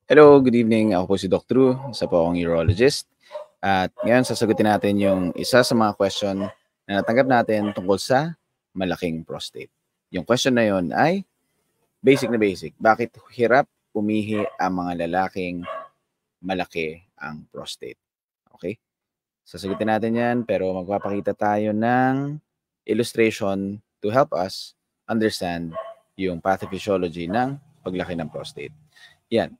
Hello, good evening. Ako po si Dr. Drew, isa po akong urologist. At ngayon sasagutin natin yung isa sa mga question na natanggap natin tungkol sa malaking prostate. Yung question na yon ay basic na basic. Bakit hirap umihi ang mga lalaking malaki ang prostate? Okay? Sasagutin natin yan pero magpapakita tayo ng illustration to help us understand yung pathophysiology ng paglaki ng prostate. Yan.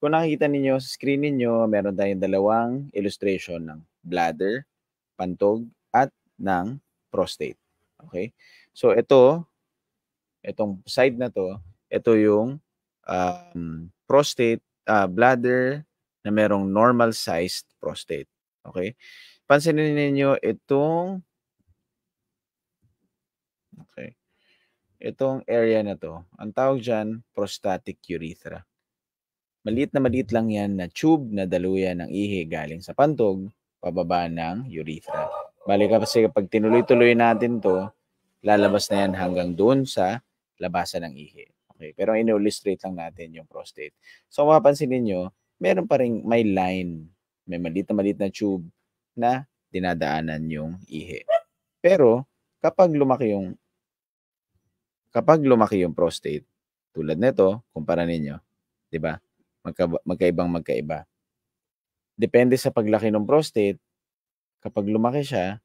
Kung nakikita ninyo sa screen ninyo, meron tayong dalawang illustration ng bladder, pantog, at ng prostate. Okay? So itong side na to, ito yung prostate, bladder na merong normal sized prostate. Okay? Pansinin ninyo itong area na to, ang tawag dyan, prostatic urethra. Maliit lang yan na tube na daluyan ng ihi galing sa pantog, pababa ng urethra. Bali kasi kapag tinuloy-tuloy natin to, lalabas na yan hanggang doon sa labasan ng ihi. Okay, pero in-illustrate lang natin yung prostate. So mapapansin niyo, meron pa ring may line, may maliit na tube na dinadaanan yung ihi. Pero kapag lumaki yung prostate, tulad nito, kumpara ninyo, 'di ba? Magkaiba. Depende sa paglaki ng prostate, kapag lumaki siya,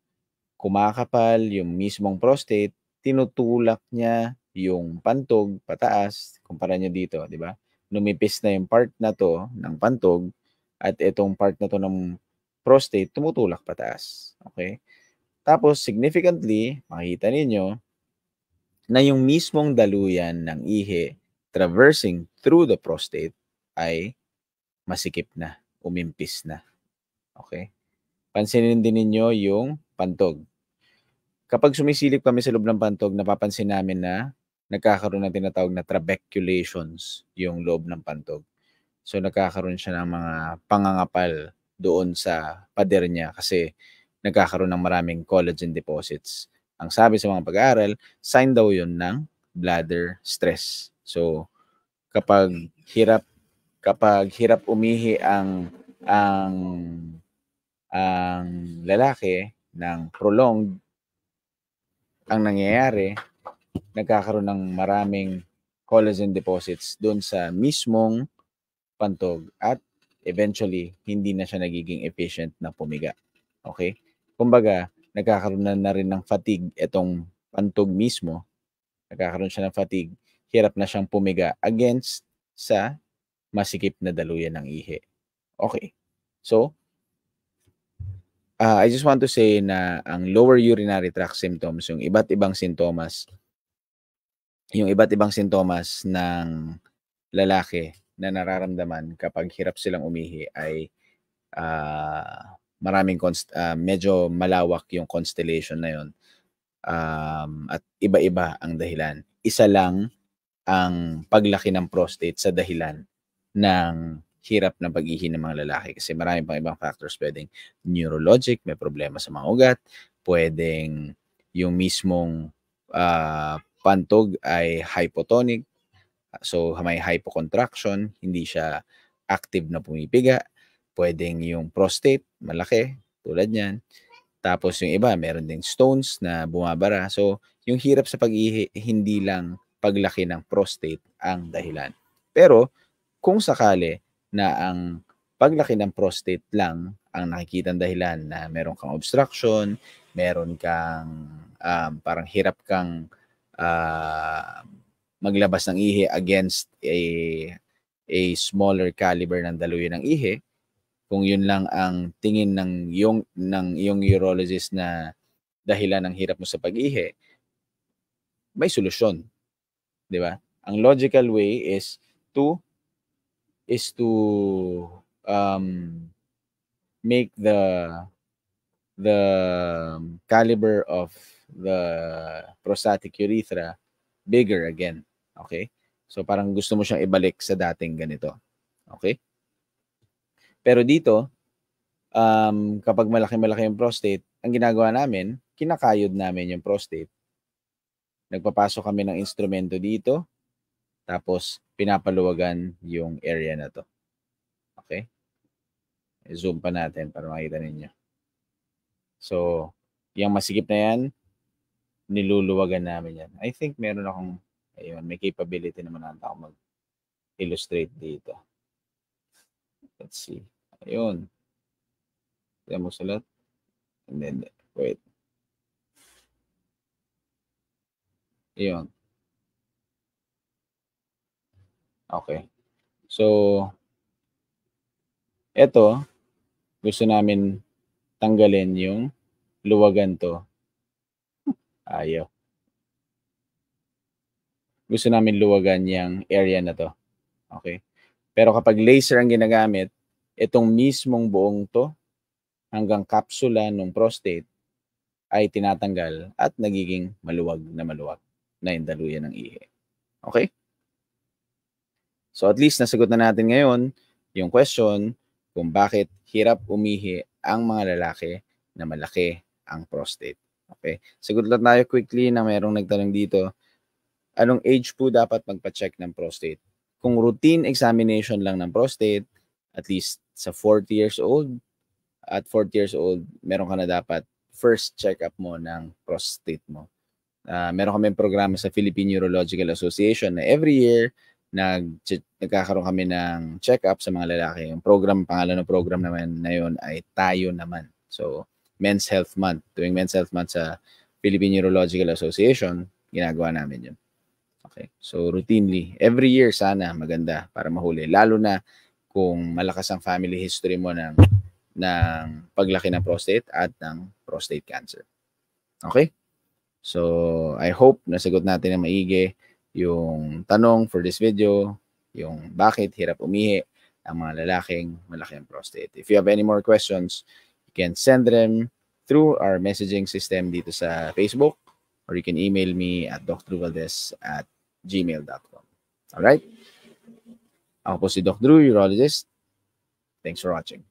kumakapal yung mismong prostate, tinutulak niya yung pantog pataas, kumpara nyo dito, di ba? Numipis na yung part na to ng pantog at itong part na to ng prostate tumutulak pataas. Okay? Tapos, significantly, makikita ninyo na yung mismong daluyan ng ihi traversing through the prostate ay masikip na, umimpis na. Okay? Pansinin din ninyo yung pantog. Kapag sumisilip kami sa loob ng pantog, napapansin namin na nagkakaroon ng tinatawag na trabeculations yung loob ng pantog. So nagkakaroon siya ng mga pangangapal doon sa pader niya kasi nagkakaroon ng maraming collagen deposits. Ang sabi sa mga pag-aaral, sign daw yun ng bladder stress. So kapag hirap umihi ang lalaki ng prolonged, ang nangyayari, nagkakaroon ng maraming collagen deposits doon sa mismong pantog at eventually hindi na siya nagiging efficient na pumiga. Okay? Kumbaga, nagkakaroon na rin ng fatigue itong pantog mismo. Nagkakaroon siya ng fatigue. Hirap na siyang pumiga against sa masikip na daluyan ng ihi. Okay. So, I just want to say na ang lower urinary tract symptoms, yung iba't ibang sintomas ng lalaki na nararamdaman kapag hirap silang umihi ay medyo malawak yung constellation na yun. At iba-iba ang dahilan. Isa lang ang paglaki ng prostate sa dahilan ng hirap ng pag-ihi ng mga lalaki kasi marami pang ibang factors. Pwedeng neurologic, may problema sa mga ugat, pwedeng yung mismong pantog ay hypotonic, so may hypocontraction, hindi siya active na pumipiga, pwedeng yung prostate malaki tulad niyan, tapos yung iba meron ding stones na bumabara. So yung hirap sa pag-ihi, hindi lang paglaki ng prostate ang dahilan. Pero kung sakali na ang paglaki ng prostate lang ang nakikitang dahilan na meron kang obstruction, meron kang parang hirap kang maglabas ng ihi against a smaller caliber ng daluyan ng ihi, kung yun lang ang tingin ng iyong urologist na dahilan ng hirap mo sa pag-ihi, may solusyon, 'di ba? Ang logical way is to make the caliber of the prostatic urethra bigger again. Okay? So parang gusto mo siyang ibalik sa dating ganito. Okay? Pero dito, kapag malaki-malaki yung prostate, ang ginagawa namin, kinakayod namin yung prostate. Nagpapasok kami ng instrumento dito, tapos pinapaluwagan yung area na to. Okay? Zoom pa natin para makita ninyo. So, yung masikip na yan, niluluwagan namin yan. I think meron akong, ayun, may capability naman nata ako mag-illustrate dito. Let's see. Ayun. Tignan mo sulat. And then, wait. Ayun. Okay. So, eto, gusto namin tanggalin yung luwagan to. Ayaw. Gusto namin luwagan yung area na to. Okay? Pero kapag laser ang ginagamit, itong mismong buong to hanggang kapsula ng prostate ay tinatanggal at nagiging maluwag na yung daluyan ng ihi. Okay? So at least nasagot na natin ngayon yung question kung bakit hirap umihi ang mga lalaki na malaki ang prostate. Okay? Sagot lang tayo quickly na mayroong nagtanong dito. Anong age po dapat magpa-check ng prostate? Kung routine examination lang ng prostate, at least sa 40 years old, at 40 years old, meron ka na dapat first check-up mo ng prostate mo. Meron kami programa sa Philippine Urological Association na every year, nagkakaroon kami ng check-up sa mga lalaki. Yung pangalan ng program naman na yun ay Tayo Naman. So, Men's Health Month. Tuwing Men's Health Month sa Philippine Urological Association, ginagawa namin yun. Okay. So, routinely, every year sana maganda para mahuli. Lalo na kung malakas ang family history mo ng paglaki ng prostate at ng prostate cancer. Okay? So, I hope nasagot natin ng maigi yung tanong for this video, yung bakit hirap umihi ang mga lalaking malaki ang prostate. If you have any more questions, you can send them through our messaging system dito sa Facebook, or you can email me at drvaldez@gmail.com. Alright? Ako po si Doc Drew, urologist. Thanks for watching.